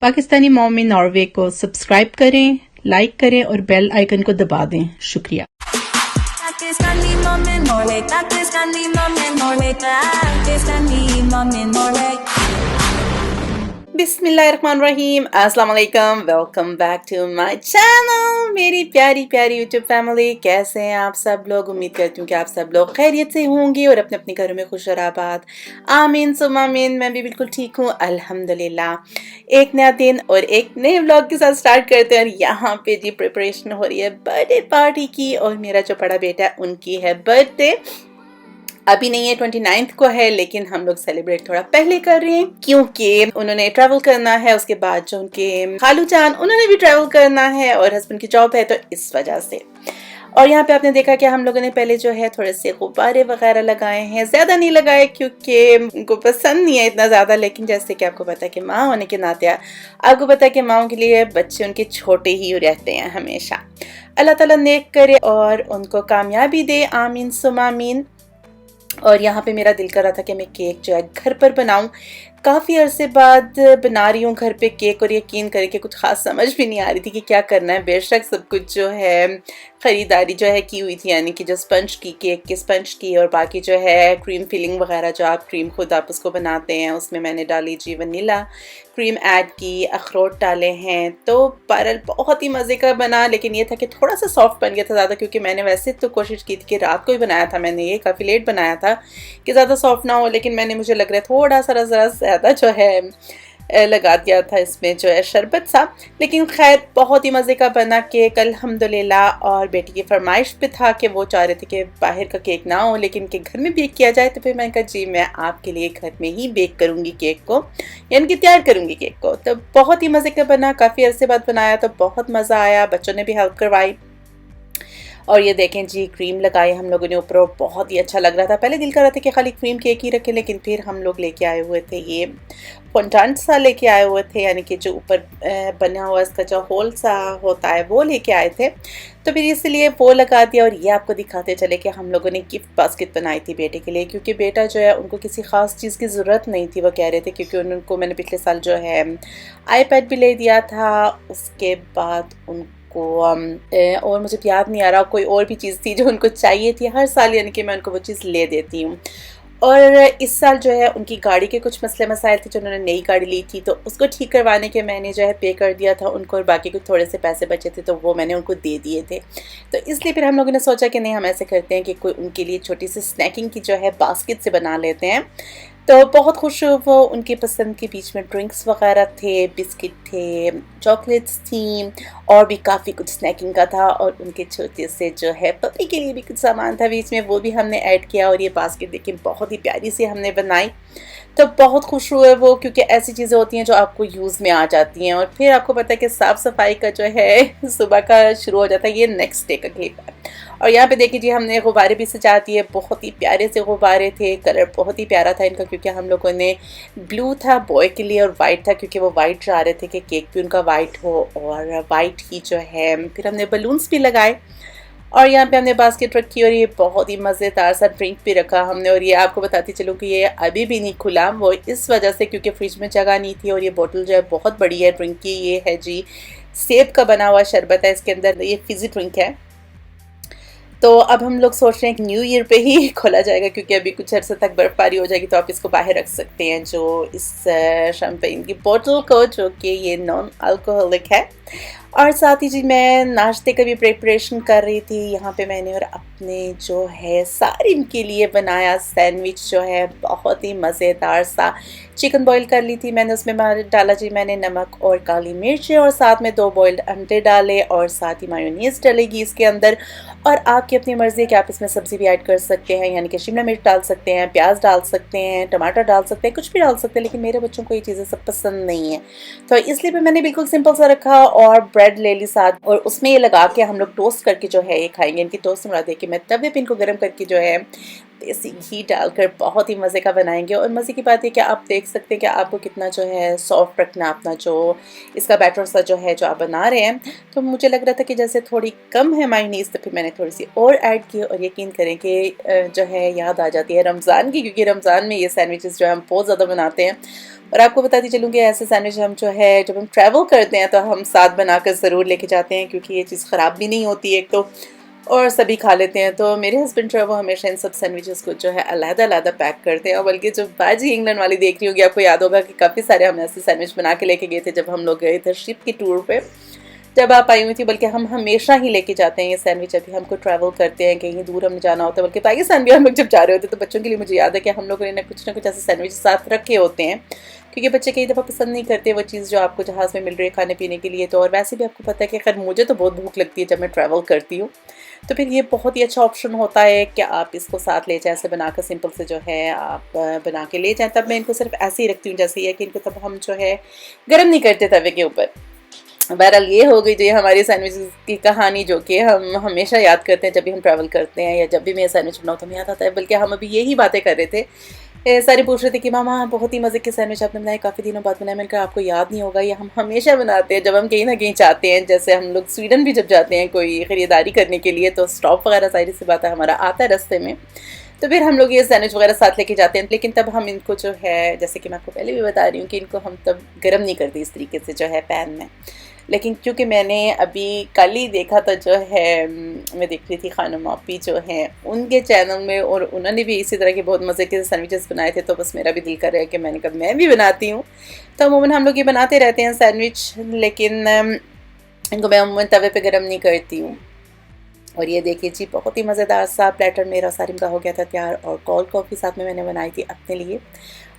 Pakistani mom में Norway को subscribe करें, लाइक करें और बेल आइकन को दबा दें। शुक्रिया। Pakistani mom in Norway, Pakistani mom in Norway, Pakistani mom in Norway. बिस्मिल्लाहिर्रहमानिर्रहीम, अस्सलाम वालेकुम। Welcome back to my channel. मेरी प्यारी प्यारी यूट्यूब फैमिली, कैसे हैं आप सब लोग? उम्मीद करती हूँ कि आप सब लोग खैरियत से होंगे और अपने अपने घरों में खुश और आबाद। आमीन सुम आमीन। मैं भी बिल्कुल ठीक हूँ अल्हम्दुलिल्लाह। एक नया दिन और एक नए व्लॉग के साथ स्टार्ट करते हैं। और यहाँ पे जी प्रिपरेशन हो रही है बर्थडे पार्टी की, और मेरा जो बड़ा बेटा है उनकी है बर्थडे। अभी नहीं है, 29 को है, लेकिन हम लोग सेलिब्रेट थोड़ा पहले कर रहे हैं क्योंकि उन्होंने ट्रैवल करना है। उसके बाद जो उनके खालू जान, उन्होंने भी ट्रैवल करना है और हस्बैंड की जॉब है, तो इस वजह से। और यहाँ पे आपने देखा कि हम लोगों ने पहले जो है थोड़े से गुब्बारे वगैरह लगाए हैं। ज्यादा नहीं लगाए क्योंकि उनको पसंद नहीं है इतना ज्यादा, लेकिन जैसे कि आपको पता है कि माँ होने के नाते आपको पता है कि माँओं के लिए बच्चे उनके छोटे ही रहते हैं हमेशा। अल्लाह ताला नेक करे और उनको कामयाबी दे, आमीन सुम आमीन। और यहाँ पे मेरा दिल कर रहा था कि मैं केक जो है घर पर बनाऊं। काफ़ी अरसे बाद बना रही हूँ घर पे केक, और यकीन करके कुछ ख़ास समझ भी नहीं आ रही थी कि क्या करना है। बेशक सब कुछ जो है ख़रीदारी जो है की हुई थी, यानी कि जो स्पंज की, केक के स्पंज की, और बाकी जो है क्रीम फिलिंग वगैरह जो आप क्रीम खुद आप उसको बनाते हैं, उसमें मैंने डाली जी वनीला क्रीम ऐड की, अखरोट डाले हैं। तो बहरहाल बहुत ही मज़े का बना, लेकिन ये था कि थोड़ा सा सॉफ्ट बन गया था ज़्यादा, क्योंकि मैंने वैसे तो कोशिश की थी कि रात को ही बनाया था मैंने, ये काफ़ी लेट बनाया था कि ज़्यादा सॉफ्ट ना हो, लेकिन मैंने मुझे लग रहा है थोड़ा सा ज़रा ज़्यादा जो है लगा दिया था इसमें जो है शरबत सा। लेकिन खैर बहुत ही मज़े का बना केक अल्हम्दुलिल्लाह। और बेटी की फरमाइश पे था कि वो चाह रहे थे कि बाहर का केक ना हो लेकिन कि घर में बेक किया जाए, तो फिर मैंने कहा जी मैं आपके लिए घर में ही बेक करूँगी केक को, यानी कि तैयार करूँगी केक को। तो बहुत ही मज़े का बना, काफ़ी अरसे बाद बनाया तो बहुत मज़ा आया, बच्चों ने भी हेल्प करवाई। और ये देखें जी क्रीम लगाई हम लोगों ने ऊपर, और बहुत ही अच्छा लग रहा था। पहले दिल कर रहा था कि खाली क्रीम केक ही रखें, लेकिन फिर हम लोग लेके आए हुए थे ये फोंडांट सा लेके आए हुए थे, यानी कि जो ऊपर बना हुआ इसका जो होल सा होता है वो लेके आए थे। तो फिर इसलिए वो लगा दिया। और ये आपको दिखाते चले कि हम लोगों ने गिफ्ट बास्केट बनाई थी बेटे के लिए, क्योंकि बेटा जो है उनको किसी ख़ास चीज़ की ज़रूरत नहीं थी, वो कह रहे थे, क्योंकि उनको मैंने पिछले साल जो है आईपैड भी ले दिया था। उसके बाद और मुझे याद नहीं आ रहा कोई और भी चीज़ थी जो उनको चाहिए थी हर साल, यानी कि मैं उनको वो चीज़ ले देती हूँ। और इस साल जो है उनकी गाड़ी के कुछ मसले मसाइल थे, जो उन्होंने नई गाड़ी ली थी, तो उसको ठीक करवाने के मैंने जो है पे कर दिया था उनको, और बाकी कुछ थोड़े से पैसे बचे थे तो वो मैंने उनको दे दिए थे। तो इसलिए फिर हम लोगों ने सोचा कि नहीं, हम ऐसे करते हैं कि कोई उनके लिए छोटी सी स्नैकिंग की जो है बास्केट से बना लेते हैं। तो बहुत खुश वो, उनकी पसंद के बीच में ड्रिंक्स वगैरह थे, बिस्किट थे, चॉकलेट्स थी, और भी काफ़ी कुछ स्नैकिंग का था। और उनके छोटे से जो है पपी के लिए भी कुछ सामान था बीच में, वो भी हमने ऐड किया। और ये बास्केट देखिए बहुत ही प्यारी सी हमने बनाई, तो बहुत खुश हुए वो, क्योंकि ऐसी चीज़ें होती हैं जो आपको यूज़ में आ जाती हैं। और फिर आपको पता है कि साफ़ सफाई का जो है सुबह का शुरू हो जाता है, ये नेक्स्ट डे का क्लिप है। और यहाँ पे देखिए जी हमने गुब्बारे भी सजा दिए, बहुत ही प्यारे से गुब्बारे थे, कलर बहुत ही प्यारा था इनका, क्योंकि हम लोगों ने ब्लू था बॉय के लिए और वाइट था, क्योंकि वो वाइट चाह रहे थे कि केक भी उनका वाइट हो, और वाइट ही जो है। फिर हमने बलून्स भी लगाए, और यहाँ पे हमने बास्केट रखी, और ये बहुत ही मज़ेदार सा ड्रिंक भी रखा हमने। और ये आपको बताती चलूँ कि ये अभी भी नहीं खुला, वो इस वजह से क्योंकि फ्रिज में जगह नहीं थी। और ये बोतल जो है बहुत बड़ी है ड्रिंक की, ये है जी सेब का बना हुआ शरबत है इसके अंदर, ये फिज़ी ड्रिंक है। तो अब हम लोग सोच रहे हैं कि न्यू ईयर पे ही खोला जाएगा, क्योंकि अभी कुछ अर्से तक बर्फ़बारी हो जाएगी, तो आप इसको बाहर रख सकते हैं, जो इस शैम्पेन की बोतल को, जो कि ये नॉन अल्कोहलिक है। और साथ ही जी मैं नाश्ते का भी प्रिपरेशन कर रही थी यहाँ पे मैंने, और अपने जो है सारिम के लिए बनाया सैंडविच, जो है बहुत ही मज़ेदार सा। चिकन बॉईल कर ली थी मैंने, उसमें डाला जी मैंने नमक और काली मिर्च, और साथ में 2 बॉइल्ड अंडे डाले, और साथ ही मायोनीज़ डलेगी इसके अंदर। और आपकी अपनी मर्ज़ी है कि आप इसमें सब्ज़ी भी ऐड कर सकते हैं, यानी कि शिमला मिर्च डाल सकते हैं, प्याज डाल सकते हैं, टमाटर डाल सकते हैं, कुछ भी डाल सकते हैं, लेकिन मेरे बच्चों को ये चीज़ें सब पसंद नहीं है, तो इसलिए भी मैंने बिल्कुल सिंपल सा रखा। और ब्रेड ले ली साथ, और उसमें ये लगा के हम लोग टोस्ट करके जो है ये खाएंगे। इनकी टोस्ट बना दे कि मैं तवे पे इनको गर्म करके जो है देसी घी डालकर बहुत ही मज़े का बनाएंगे। और मज़े की बात है कि आप देख सकते हैं कि आपको कितना जो है सॉफ्ट रखना अपना जो इसका बैटर सा जो है जो आप बना रहे हैं। तो मुझे लग रहा था कि जैसे थोड़ी कम है मायोनीज़, तो फिर मैंने थोड़ी सी और ऐड की। और यकीन करें कि जो है याद आ जाती है रमज़ान की, क्योंकि रमज़ान में ये सैंडविचेस जो है हम बहुत ज़्यादा बनाते हैं। और आपको बताती चलूँगी ऐसे सैंडविच हम जो है जब हम ट्रैवल करते हैं तो हम साथ बनाकर ज़रूर लेके जाते हैं, क्योंकि ये चीज़ ख़राब भी नहीं होती एक तो, और सभी खा लेते हैं। तो मेरे हस्बैंड जो है वो हमेशा इन सब सैंडविचेस को जो है अलग-अलग पैक करते हैं। और बल्कि जो बाजी इंग्लैंड वाली देख रही होगी, आपको याद होगा कि काफ़ी सारे हम ऐसे सैंडविच बना के लेके गए थे जब हम लोग गए थे शिप की टूर पे, जब आप आई हुई थी। बल्कि हम हमेशा ही लेके जाते हैं ये सैंडविच, अभी हमको ट्रैवल करते हैं कहीं दूर हमें जाना होता है। बल्कि पाकिस्तान भी हम लोग जब जा रहे होते तो बच्चों के लिए मुझे याद है कि हम लोगों ने कुछ ना कुछ ऐसे सैंडविच साथ रखे होते हैं, क्योंकि बच्चे कई दफ़ा पसंद नहीं करते वो चीज़ जो आपको जहाज़ में मिल रही है खाने पीने के लिए। तो और वैसे भी आपको पता है कि खैर मुझे तो बहुत भूख लगती है जब मैं ट्रैवल करती हूँ, तो फिर ये बहुत ही अच्छा ऑप्शन होता है कि आप इसको साथ ले जाएं, ऐसे बनाकर सिंपल से जो है आप बना के ले जाएं। तब मैं इनको सिर्फ ऐसे ही रखती हूँ जैसे ये, कि इनको तब हम जो है गर्म नहीं करते तवे के ऊपर। बहरहाल ये हो गई जो ये हमारी सैंडविच की कहानी, जो कि हम हमेशा याद करते हैं जब भी हम ट्रैवल करते हैं, या जब भी मैं सैंडविच बनाऊँ तो हमें याद आता है। बल्कि हम अभी यही बातें कर रहे थे, सारी पूछ रहे थे कि मामा बहुत ही मज़े के सैंडविच आपने बनाए, काफ़ी दिनों बाद बनाए। मैंने कहा आपको याद नहीं होगा, ये हम हमेशा बनाते हैं जब हम कहीं ना कहीं जाते हैं। जैसे हम लोग स्वीडन भी जब जाते हैं कोई ख़रीदारी करने के लिए, तो स्टॉप वगैरह सारी सी बात है हमारा आता है रास्ते में, तो फिर हम लोग ये सैंडविच वगैरह साथ लेके जाते हैं। लेकिन तब हम इनको जो है, जैसे कि मैं आपको पहले भी बता रही हूँ कि इनको हम तब गर्म नहीं करते इस तरीके से जो है पैन में। लेकिन क्योंकि मैंने अभी कल ही देखा था जो है, मैं देख रही थी खानम आपी जो हैं उनके चैनल में, और उन्होंने भी इसी तरह के बहुत मज़े के सैंडविचेस बनाए थे। तो बस मेरा भी दिल कर रहा है कि मैंने कहा मैं भी बनाती हूँ। तो अमूमन हम लोग ये बनाते रहते हैं सैंडविच, लेकिन इनको मैं अमूमन तवे पे गरम नहीं करती हूँ। और ये देखिए जी बहुत ही मज़ेदार सा प्लेटर मेरा सारिम का हो गया था तैयार। और कोल्ड कॉफ़ी साथ में मैंने बनाई थी अपने लिए,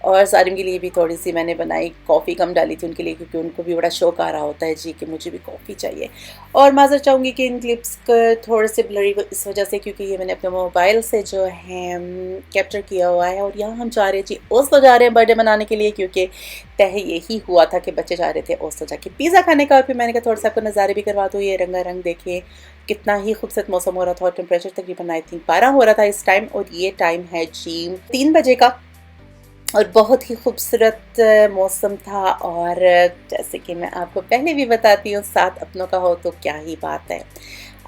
और सारिम के लिए भी थोड़ी सी मैंने बनाई, कॉफ़ी कम डाली थी उनके लिए, क्योंकि उनको भी बड़ा शौक आ रहा होता है जी कि मुझे भी कॉफ़ी चाहिए। और माज़र चाहूँगी कि इन क्लिप्स को थोड़े से ब्लरी इस वजह से, क्योंकि ये मैंने अपने मोबाइल से जो है कैप्चर किया हुआ है। और यहाँ हम जा रहे हैं जी ओस्लो जा रहे हैं बर्थडे मनाने के लिए, क्योंकि तय यही हुआ था कि बच्चे जा रहे थे ओस्लो जाके पिज़्ज़ा खाने का। और फिर मैंने कहा थोड़ा सा आपको नज़ारे भी करवा दूँ। ये रंगारंग देखिए कितना ही खूबसूरत मौसम हो रहा था, और टेम्परेचर तकरीबन आई थिंक 12 हो रहा था इस टाइम। और ये टाइम है जी 3 बजे का, और बहुत ही खूबसूरत मौसम था। और जैसे कि मैं आपको पहले भी बताती हूँ, साथ अपनों का हो तो क्या ही बात है।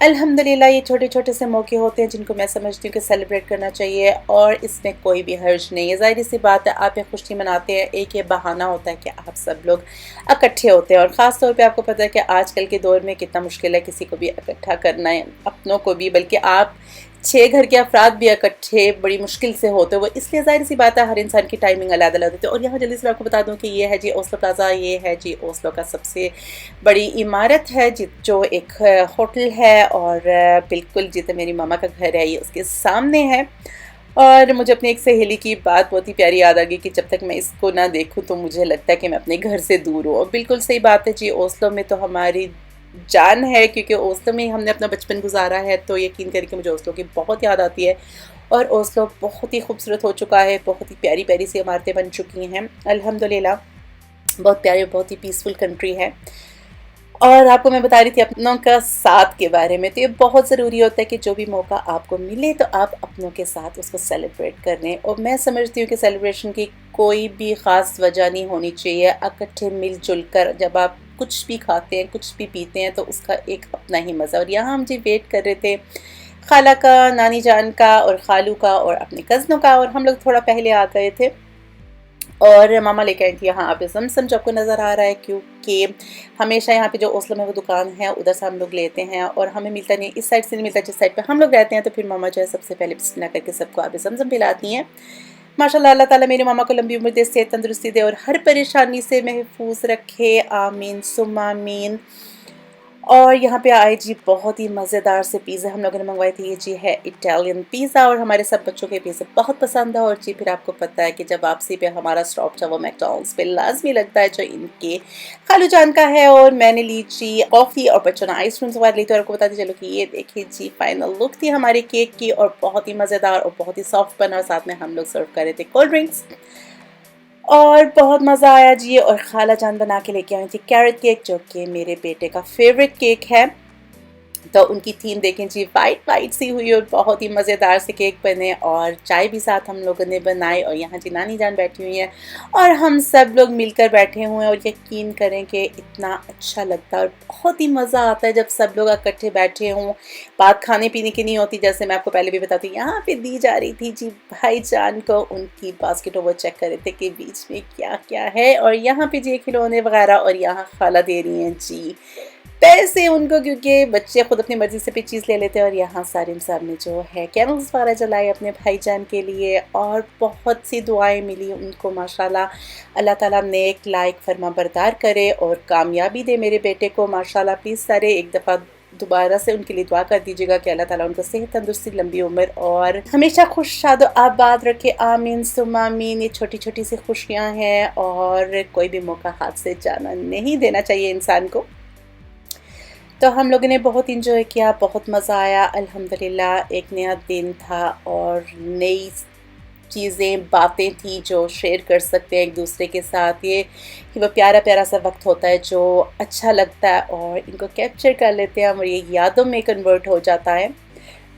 अल्हम्दुलिल्लाह ये छोटे छोटे से मौके होते हैं जिनको मैं समझती हूँ कि सेलिब्रेट करना चाहिए, और इसमें कोई भी हर्ज नहीं है। ज़ाहिर सी बात है आप ये खुशी मनाते हैं, एक ये बहाना होता है कि आप सब लोग इकट्ठे होते हैं। और ख़ास तौर पे आपको पता है कि आजकल के दौर में कितना मुश्किल है किसी को भी इकट्ठा करना है, अपनों को भी, बल्कि आप 6 घर के अफराद भी इकट्ठे बड़ी मुश्किल से होते हुए। इसलिए ज़ाहिर सी बात है हर इंसान की टाइमिंग अलग अलग होती है। और यहाँ जल्दी से मैं आपको बता दूँ कि ये है जी ओस्लो प्लाजा, ये है जी ओस्लो का सबसे बड़ी इमारत है जो एक होटल है, और बिल्कुल जितना मेरी मामा का घर है ये उसके सामने है। और मुझे अपनी एक सहेली की बात बहुत ही प्यारी याद आ गई कि जब तक मैं इसको ना देखूं तो मुझे लगता है कि मैं अपने घर से दूर हूँ। और बिल्कुल सही बात है जी, ओस्लो में तो हमारी जान है, क्योंकि ओस्लो में हमने अपना बचपन गुजारा है। तो यकीन करके मुझे ओस्लो की बहुत याद आती है। और ओस्लो बहुत ही खूबसूरत हो चुका है, बहुत ही प्यारी प्यारी सी इमारतें बन चुकी हैं अल्हम्दुलिल्लाह। बहुत प्यारी, बहुत ही पीसफुल कंट्री है। और आपको मैं बता रही थी अपनों का साथ के बारे में, तो ये बहुत ज़रूरी होता है कि जो भी मौका आपको मिले तो आप अपनों के साथ उसको सेलिब्रेट करें। और मैं समझती हूँ कि सेलिब्रेशन की कोई भी ख़ास वजह नहीं होनी चाहिए। इकट्ठे मिलजुल कर जब आप कुछ भी खाते हैं, कुछ भी पीते हैं, तो उसका एक अपना ही मज़ा। और यहाँ हम जी वेट कर रहे थे खाला का, नानी जान का, और खालू का, और अपने कज़नों का। और हम लोग थोड़ा पहले आ गए थे, और मामा लेके आई थी यहाँ पे ज़मज़म जो आपको नज़र आ रहा है, क्योंकि हमेशा यहाँ पे जो ओस्लो में वो दुकान है उधर से हम लोग लेते हैं। और हमें मिलता नहीं, इस साइड से नहीं मिलता जिस साइड पे हम लोग रहते हैं। तो फिर मामा जो है सबसे पहले बिस्मिल्लाह करके सबको आप ज़मज़म पिलाती हैं। माशाल्लाह, अल्लाह ताला मेरे मामा को लंबी उम्र दे, सेहत तंदुरुस्ती दे, और हर परेशानी से महफूज रखे, आमीन सुम्मा आमीन। और यहाँ पे आए जी बहुत ही मज़ेदार से पिज़्ज़ा हम लोगों ने मंगवाई थी। ये जी है इटालियन पिज़्ज़ा, और हमारे सब बच्चों के पिज़्ज़ा बहुत पसंद है। और जी फिर आपको पता है कि जब वापसी पे हमारा स्टॉप था वो मैकडॉनल्ड्स पे लाजमी लगता है, जो इनके खालू जान का है। और मैंने ली जी कॉफ़ी, और बच्चों ने आइसक्रीम्स वगैरह ली थी। और आपको बताती चलो कि ये देखिए जी फाइनल लुक थी हमारे केक की, और बहुत ही मज़ेदार और बहुत ही सॉफ्ट बना। और साथ में हम लोग सर्व कर रहे थे कोल्ड ड्रिंक्स, और बहुत मज़ा आया जी। और खाला जान बना के लेके आई थी कैरेट केक, जो कि मेरे बेटे का फेवरेट केक है। तो उनकी थीम देखें जी, वाइट वाइट सी हुई और बहुत ही मज़ेदार से केक बने और चाय भी साथ हम लोगों ने बनाई। और यहाँ जी नानी जान बैठी हुई हैं और हम सब लोग मिलकर बैठे हुए हैं और यकीन करें कि इतना अच्छा लगता है और बहुत ही मज़ा आता है जब सब लोग इकट्ठे बैठे हों। बात खाने पीने की नहीं होती, जैसे मैं आपको पहले भी बताती हूँ, यहाँ पे दी जा रही थी जी भाईजान को उनकी बास्केट, वो चेक कर रहे थे कि बीच में क्या क्या है। और यहाँ पे जी खिलौने वगैरह और यहाँ खाला दे रही हैं जी पैसे उनको, क्योंकि बच्चे खुद अपनी मर्ज़ी से भी चीज़ ले लेते हैं। और यहाँ सारिम साहब ने जो है कैंडल्स वगैरह जलाए अपने भाईजान के लिए और बहुत सी दुआएं मिली उनको माशाल्लाह। अल्लाह ताला नेक लायक फरमा बरदार करे और कामयाबी दे मेरे बेटे को माशाल्लाह। प्लीज़ सारे एक दफ़ा दोबारा से उनके लिए दुआ कर दीजिएगा कि अल्लाह ताला उनको सेहत तंदुरुस्ती लंबी उम्र और हमेशा खुश शादो आबाद रखे, आमीन सुम्मा आमीन। ये छोटी छोटी सी खुशियाँ हैं और कोई भी मौका हाथ से जाना नहीं देना चाहिए इंसान को। तो हम लोगों ने बहुत इंजॉय किया, बहुत मज़ा आया अल्हम्दुलिल्लाह। एक नया दिन था और नई चीज़ें बातें थी जो शेयर कर सकते हैं एक दूसरे के साथ। ये वो प्यारा प्यारा सा वक्त होता है जो अच्छा लगता है और इनको कैप्चर कर लेते हैं और ये यादों में कन्वर्ट हो जाता है।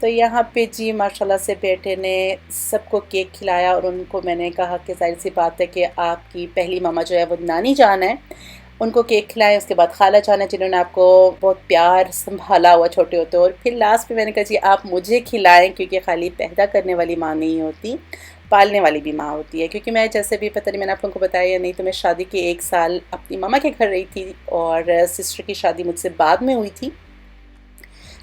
तो यहाँ पे जी माशाल्लाह से बेटे ने सबको केक खिलाया और उनको मैंने कहा कि जाहिर सी बात है कि आपकी पहली मामा जो है वो नानी जान है, उनको केक खिलाएं। उसके बाद खाला जान है जिन्होंने आपको बहुत प्यार संभाला हुआ छोटे होते। और फिर लास्ट में मैंने कहा जी आप मुझे खिलाएं, क्योंकि खाली पैदा करने वाली माँ नहीं होती, पालने वाली भी माँ होती है। क्योंकि मैं जैसे भी पता नहीं मैंने आप लोगों को बताया या नहीं, तो मैं शादी के 1 साल अपनी मामा के घर रही थी और सिस्टर की शादी मुझसे बाद में हुई थी।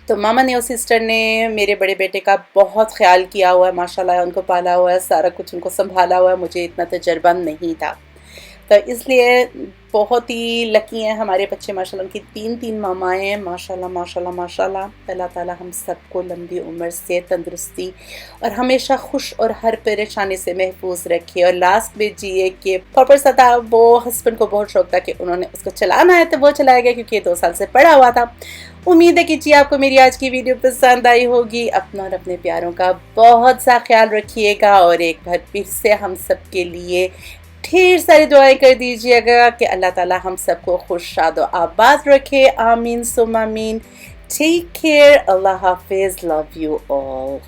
तो मामा ने और सिस्टर ने मेरे बड़े बेटे का बहुत ख्याल किया हुआ है माशाल्लाह, उनको पाला हुआ है, सारा कुछ उनको संभाला हुआ है। मुझे इतना तजर्बा नहीं था, तो इसलिए बहुत ही लकी हैं हमारे बच्चे माशाल्लाह। उनकी 3 मामाएँ हैं माशाल्लाह माशाल्लाह माशाल्लाह। अल्लाह ताला हम सबको लंबी उम्र से तंदुरुस्ती और हमेशा खुश और हर परेशानी से महफूज रखे। और लास्ट में जी ये कि पापा सा था, वो हस्बैंड को बहुत शौक था कि उन्होंने उसको चलाना है तो वो चलाया गया, क्योंकि 2 साल से पड़ा हुआ था। उम्मीद है कि जी आपको मेरी आज की वीडियो पसंद आई होगी। अपना और अपने प्यारों का बहुत सा ख्याल रखिएगा और एक बार फिर से हम सब के लिए ढेर सारी दुआएं कर दीजिएगा कि अल्लाह ताला हम सबको खुश शाद और आबाद रखे, आमीन सुम्मा आमीन। टेक केयर, अल्लाह हाफिज़, लव यू ऑल।